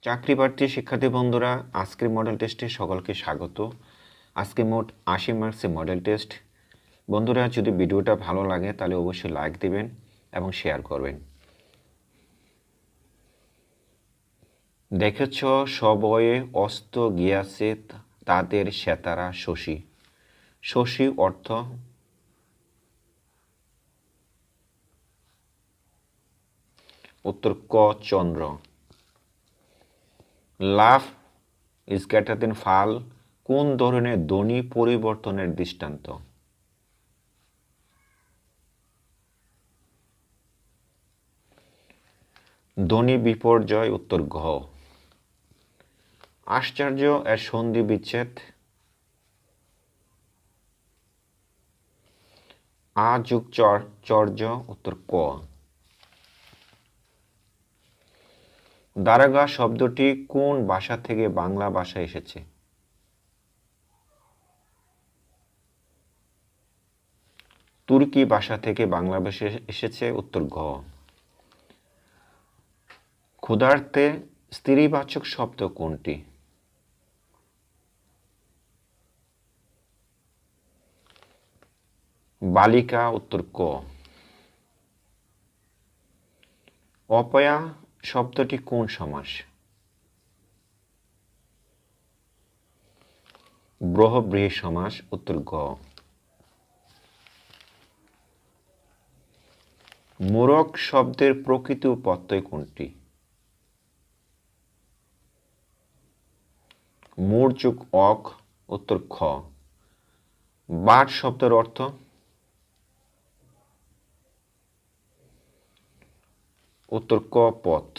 চাকরি প্রার্থী শিক্ষার্থী বন্ধুরা, আজকের মডেল টেস্টে সকলকে স্বাগত। আজকে মোট 80 মার্কসের মডেল টেস্ট। বন্ধুরা, যদি ভিডিওটা ভালো লাগে তাহলে অবশ্যই লাইক দিবেন এবং শেয়ার করবেন। দেখেছ সবয়ে অস্ত গিয়াছে তাদের সেতারা শশী। শশী অর্থ উত্তর ক চন্দ্র। লাভ ইজ গ্রেটার দেন ফাল কোন ধরনের ধ্বনি পরিবর্তনের দৃষ্টান্ত? ধ্বনি বিপর্যয়, উত্তর ঘ। আশ্চর্য এর সন্ধি বিচ্ছেদ? আ যুগ চর্য, উত্তর ক। দারোগা শব্দটি কোন ভাষা থেকে বাংলা ভাষায় এসেছে? তুর্কি ভাষা থেকে বাংলা ভাষায় এসেছে, উত্তর ঘ। ক্ষুধার্তে স্ত্রীবাচক শব্দ কোনটি? বালিকা, উত্তর ক। অপয়া শব্দটি কোন সমাস? বহুব্রীহি সমাস, উত্তর গ। মোরগ শব্দের প্রকৃত প্রত্যয় কোনটি? মোর যুগ অক, উত্তর খ। বাট শব্দের অর্থ? উত্তর ক পথ।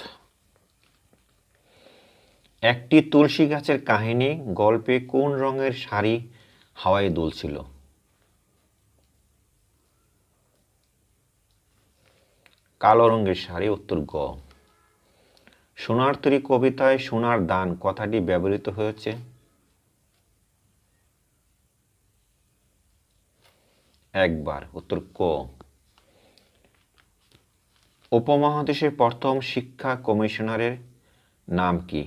একটি তুলসী গাছের কাহিনী গল্পে কোন রঙের শাড়ি হাওয়ায় দুলছিল? কালো রঙের শাড়ি, উত্তর গ। সোনার তরী কবিতায় সোনার দান কথাটি ব্যবহৃত হয়েছে একবার, উত্তর ক। উপমহাদেশের প্রথম শিক্ষা কমিশনারের নাম কি?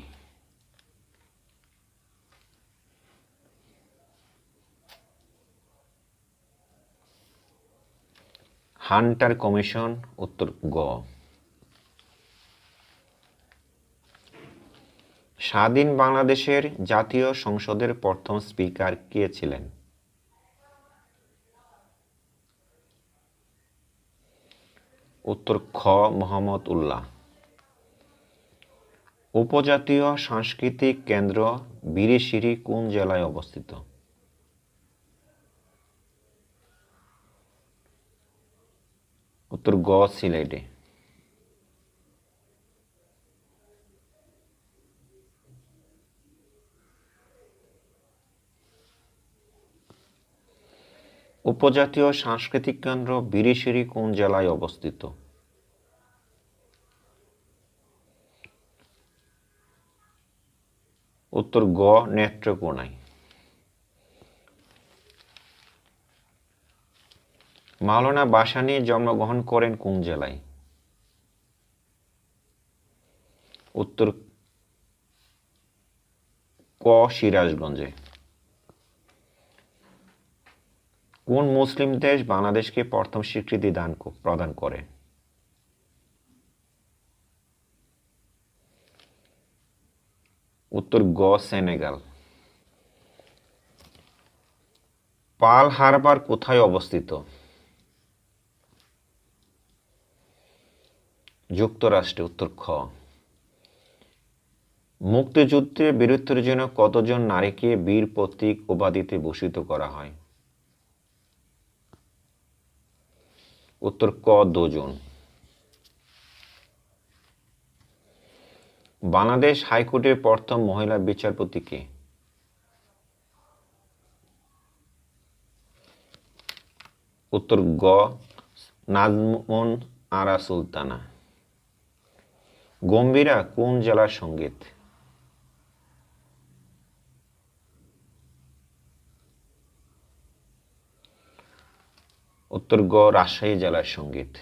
হান্টার কমিশন, উত্তর গ। স্বাধীন বাংলাদেশের জাতীয় সংসদের প্রথম স্পিকার কে ছিলেন? উত্তর খ মোহাম্মদ উল্লাহ। উপজাতীয় সাংস্কৃতিক কেন্দ্র বিরিশিরি কোন জেলায় অবস্থিত? উত্তর গ সিলেটে। উপজাতীয় সাংস্কৃতিক কেন্দ্র বিরিশিরি কোন জেলায় অবস্থিত? উত্তর গ নেত্রকোনায়। মাওলানা ভাসানী জন্মগ্রহণ করেন কোন জেলায়? উত্তর ক সিরাজগঞ্জে। কোন মুসলিম দেশ বাংলাদেশকে প্রথম স্বীকৃতি প্রদান করে? উত্তর গ সেনেগাল। পার্ল হারবার কোথায় অবস্থিত? যুক্তরাষ্ট্রে, উত্তর খ। মুক্তিযুদ্ধে বীরত্বের জন্য কতজন নারীকে বীর প্রতীক উপাধিতে ভূষিত করা হয়? উত্তর ক 2 জন। বাংলাদেশ হাইকোর্টের প্রথম মহিলা বিচারপতি কে? উত্তর গ নাজমুন আরা সুলতানা। গম্ভীরা কোন জেলার সঙ্গীত? উত্তর গ রাজশাহী জেলার সঙ্গীত।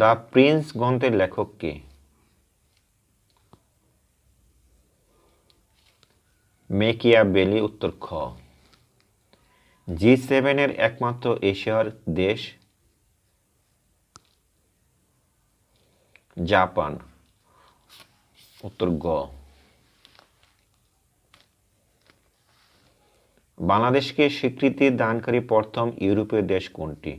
দ্য প্রিন্স গ্রন্থের লেখক কে? মেকিয়াভেলি। উত্তর খ। G7 এর একমাত্র এশিয়ার দেশ? জাপান। উত্তর গ। বাংলাদেশকে স্বীকৃতি দানকারী প্রথম ইউরোপীয় দেশ কোনটি?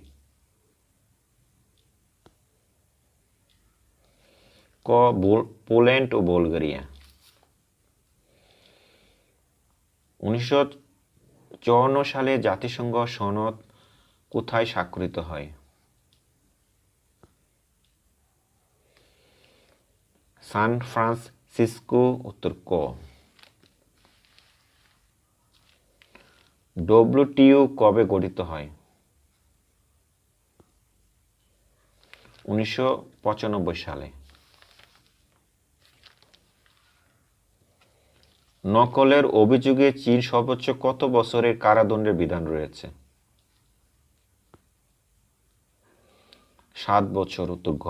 ক পোল্যান্ড ও বুলগেরিয়া। 1954 সালে জাতিসংঘ সনদ কোথায় স্বাক্ষরিত হয়? San Francisco. উত্তর ক। ডব্লিউটিও কবে গঠিত হয়? 1995 সালে। নকলের অভিযোগে চীন সর্বোচ্চ কত বছরের কারাদণ্ডের বিধান রয়েছে? 7 বছর। উত্তর ঘ।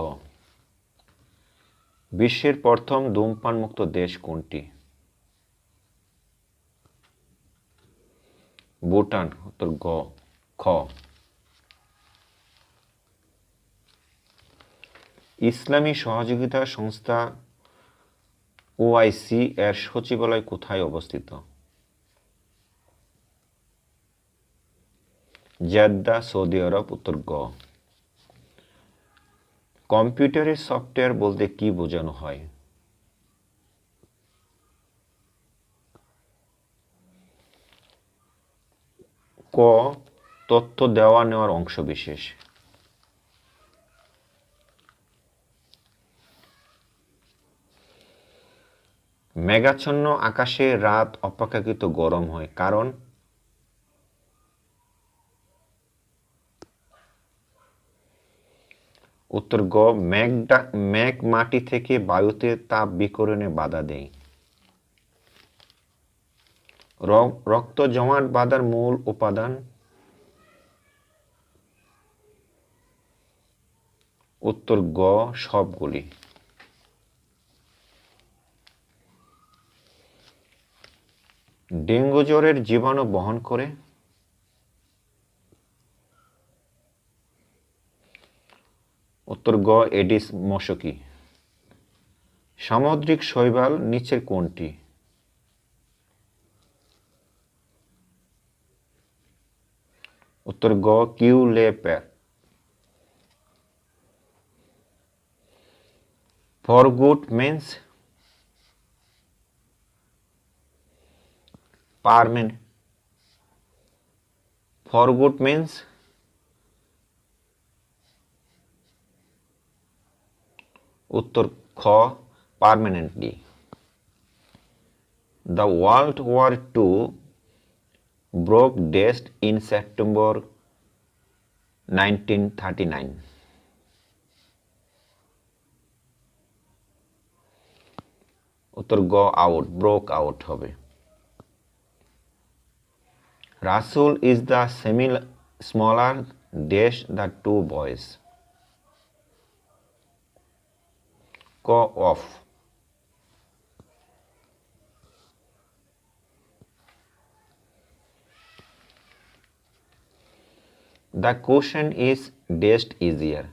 বিশ্বের প্রথম ধূমপান মুক্ত দেশ কোনটি? ভুটান। উত্তর খ। ইসলামী সহযোগিতা সংস্থা OIC এর সচিবালয় কোথায় অবস্থিত? জেদ্দা, সৌদি আরব। উত্তর গ। কম্পিউটারের সফটওয়্যার বলতে কি বোঝানো হয়? ক তথ্য দেওয়া নেওয়ার অংশবিশেষ। মেঘাচ্ছন্ন আকাশে রাত অপেক্ষাকৃত গরম হয় কারণ? উত্তর গ। মেঘ মাটি থেকে বায়ুতে তাপ বিকিরণে বাধা দেয়। রক্ত জমাট বাঁধার মূল উপাদান? উত্তর গ সবগুলি। ডেঙ্গু জ্বরের জীবাণু বহন করে? উত্তর গ এডিস মশকি। সামুদ্রিক শৈবাল নিচের কোনটি? উত্তর গ কিউলেপের। ফর গুড মিন্স পারমেন। For good means? উত্তর খ permanently. The World War II broke date in September 1939. উত্তর গ আউট, ব্রোক আউট হবে। Rasul is the smaller dash the two boys. ক of. The question is dashed easier.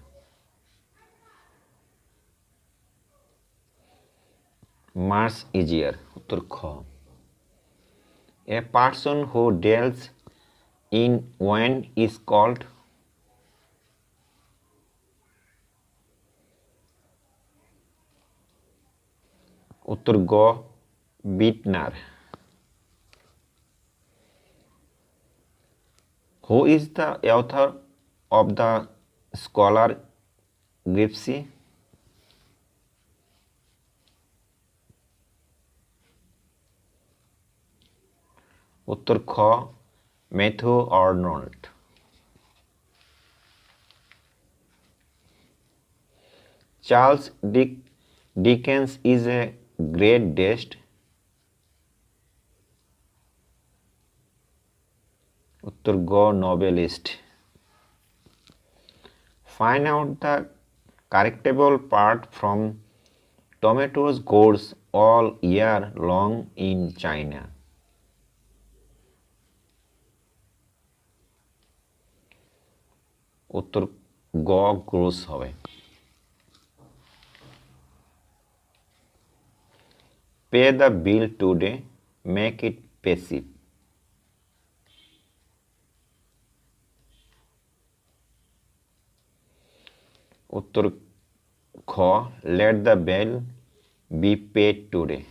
Much easier. উত্তর খ। A person who deals in wind is called? উত্তর গ বিটনার। Who is the author of the scholar Gipsy? উত্তর খ Matthew Arnold. Charles Dickens is a great dash? উত্তর গ noblest. Find out the Correctable part from tomatoes grows all year long in China. উত্তর গ gross হবে। Pay the bill today, make it passive. উত্তর খ let the bill be paid today.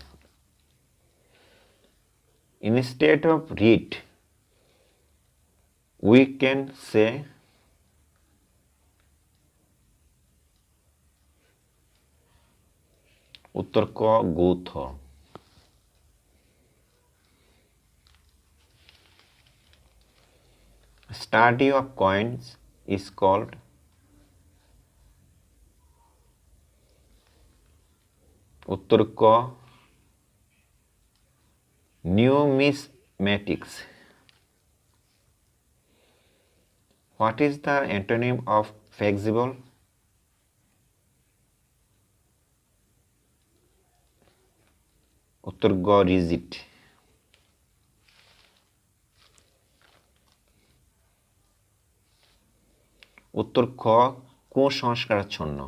Instead of read, we can say উত্তর ক গৌথ। Study of coins is called উত্তর ক numismatics. What is the antonym of flexible? উত্তর গ rigid. উত্তর খ কুসংস্কারাচ্ছন্ন।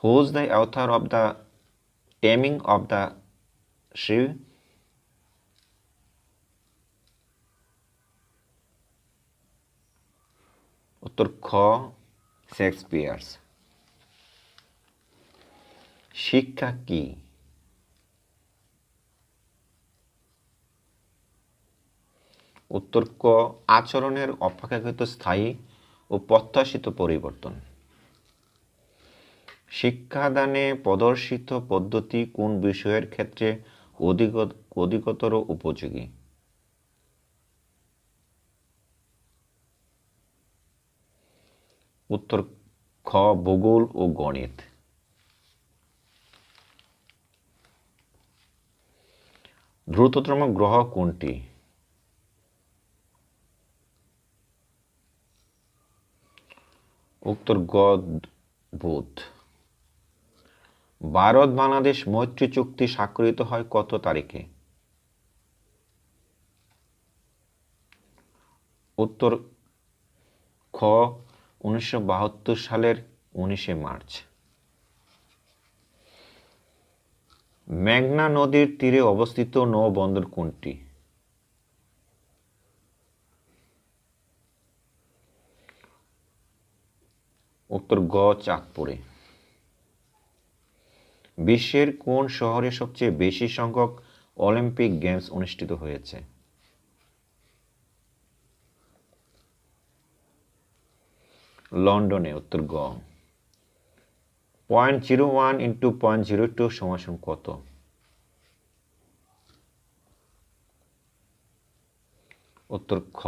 Who is the author of the Taming of the Shrew? উত্তর খ শেক্সপিয়ার্স। শিক্ষা কি? উত্তর ক আচরণের অপেক্ষাকৃত স্থায়ী ও প্রত্যাশিত পরিবর্তন। শিক্ষাদানে প্রদর্শিত পদ্ধতি কোন বিষয়ের ক্ষেত্রে অধিকতর উপযোগী? উত্তর খ ভূগোল ও গণিত। দ্রুততম গ্রহ কোনটি? উত্তর গ বুধ। ভারত বাংলাদেশ মৈত্রী চুক্তি স্বাক্ষরিত হয় কত তারিখে? উত্তর খ 1972 সালের 19 মার্চ। মেঘনা নদীর তীরে অবস্থিত নৌবন্দর কোনটি? উত্তর গ চাঁদপুরে। বিশ্বের কোন শহরে সবচেয়ে বেশি সংখ্যক অলিম্পিক গেমস অনুষ্ঠিত হয়েছে? লন্ডনে। উত্তর গ। 0.01 into 0.02 সমান কত? উত্তর খ।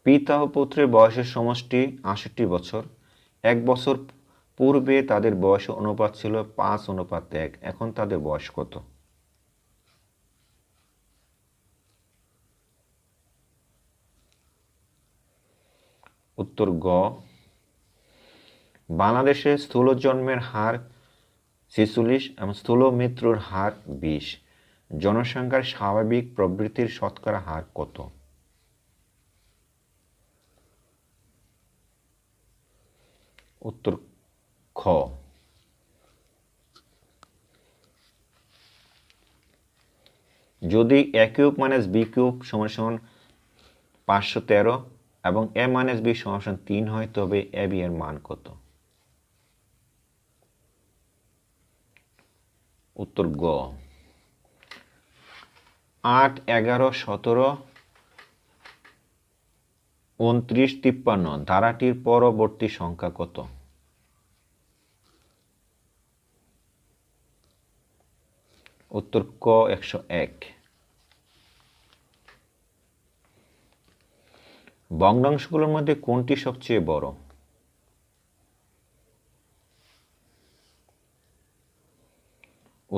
পিতা ও পুত্রের বয়সের সমষ্টি 68 বছর। এক বছর পূর্বে তাদের বয়স অনুপাত ছিল 5:1। এখন তাদের বয়স কত? উত্তর গ। বাংলাদেশে স্থূল জন্মের হার 46 এবং স্থূল মৃত্যুর হার 20। জনসংখ্যার স্বাভাবিক প্রবৃদ্ধির শতকরা হার কত? উত্তর খ। যদি a cube minus b cube সমান 513 এবং a মাইনাস b সমান 3 হয় তবে ab এর মান কত? উত্তর গ। 8, 11, 17, 29, 53 ধারাটির পরবর্তী সংখ্যা কত? উত্তর ক 101। ভগ্নাংশগুলোর মধ্যে কোনটি সবচেয়ে বড়?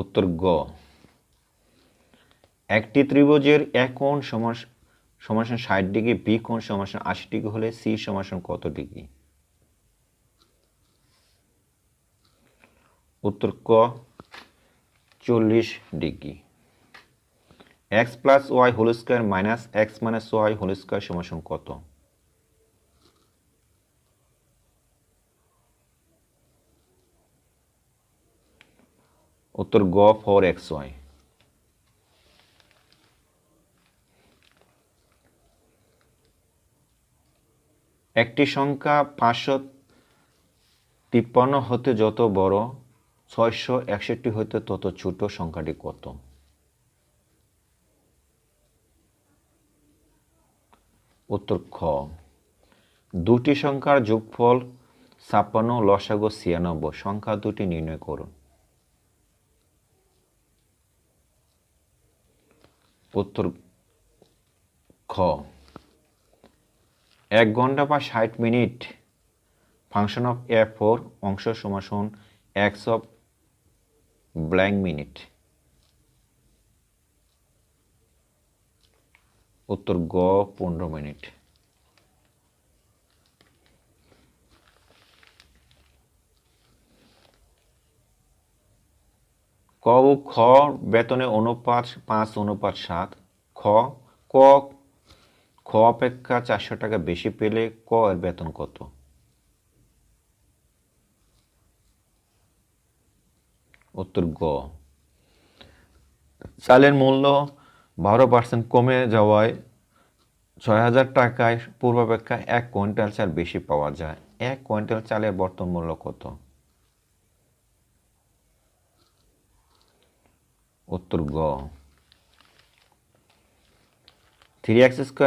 উত্তর গ। একটি ত্রিভুজের এক কোণ সমান 60 ডিগ্রি, বি কোণ সমান 80 ডিগ্রি হলে সি সমান কত ডিগ্রি? উত্তর ক 40 degree. X plus y whole square minus x minus y whole square সমান কত? উত্তর গ 4xy। একটি সংখ্যা 553 হতে যত বড় 661 হতে তত ছোট সংখ্যাটি কত? উত্তর খ। দুটি সংখ্যার যোগফল 56, লসাগু 96, সংখ্যা দুটি নির্ণয় করুন। উত্তর খ। 1 ঘন্টা বা 60 মিনিট ফাংশন অফ f4 অংশ সমান x অফ ব্ল্যাঙ্ক মিনিট। উত্তর গ 15 মিনিট। ক ও খ বেতনের অনুপাত 5:7। খ ক খ অপেক্ষা 400 টাকা বেশি পেলে ক এর বেতন কত? উত্তর গ। চালের মূল্য 12% কমে যাওয়ায় 6000 টাকায় পূর্বাপেক্ষা 1 কুইন্টাল চাল বেশি পাওয়া যায়। 1 কুইন্টাল চালের বর্তমান মূল্য কত? উত্তর গ 3x²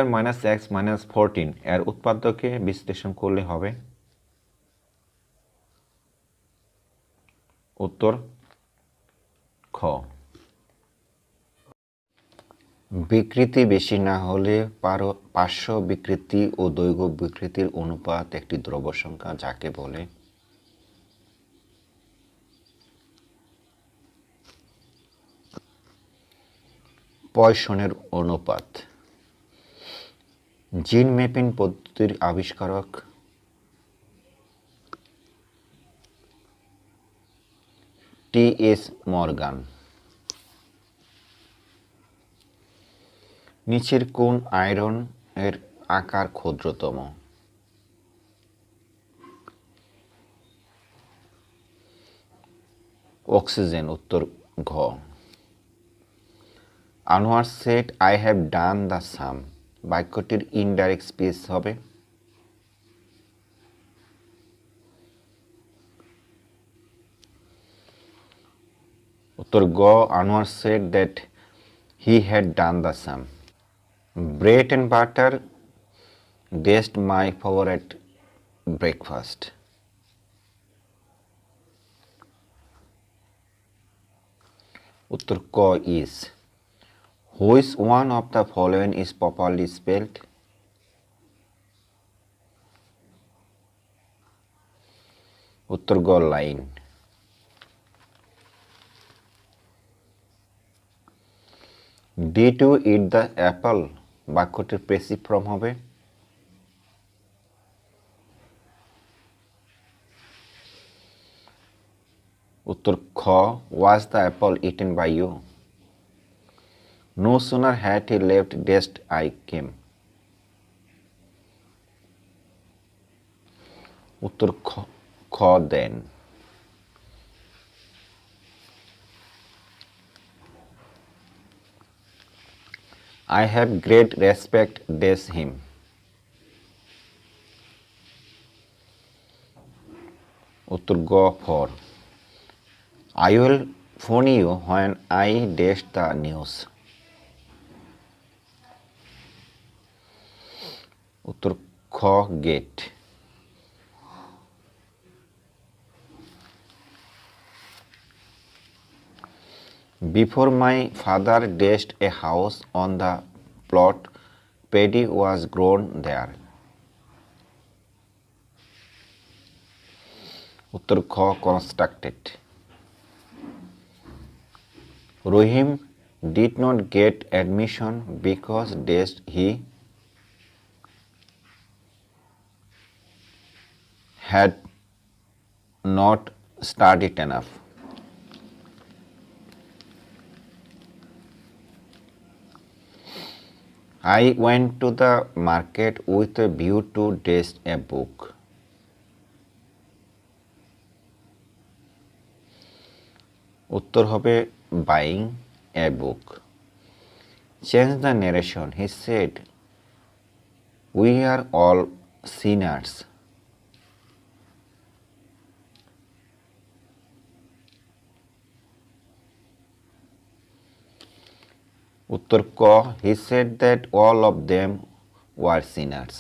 - x - 14 এর উৎপাদ্যকে বিশ্লেষণ করলে হবে। উত্তর খ। বিকৃতি বেশি না হলে পার্শ্ব বিকৃতি ও দৈর্ঘ্য বিকৃতির অনুপাত একটি ধ্রুব সংখ্যা যাকে বলে? পয়সনের অনুপাত। জিন ম্যাপিং পদ্ধতির আবিষ্কারক? টি.এস. মর্গান। নিচের কোন আয়রন এর আকার ক্ষুদ্রতম? অক্সিজেন। উত্তর ঘ। Anwar said I have done the same বাক্যটির ইনডাইরেক্ট স্পিচ হবে? উত্তর গ Anwar said that he had done the same. Bread and butter ডেস্ট মাই ফেভারিট ব্রেকফাস্ট। উত্তর ক is. Which one of the following is properly spelled? উত্তর গ line. Did you eat the apple বাক্যটির প্যাসিভ ফর্ম হবে? উত্তর খ was the apple eaten by you? No sooner had he left desk I came. উত্তর খ then. I have great respect des him. উত্তর গ for. I will phone you when I dash the news. উত্তর খ get. Before my father dashed a house on the plot, paddy was grown there. উত্তর খ constructed. Rohim did not get admission because dashed he had not studied enough. I went to the market with a view to test a book. উত্তর হবে buying a book. Change the narration. He said, "We are all sinners." উত্তর ক, he said that all of them were sinners.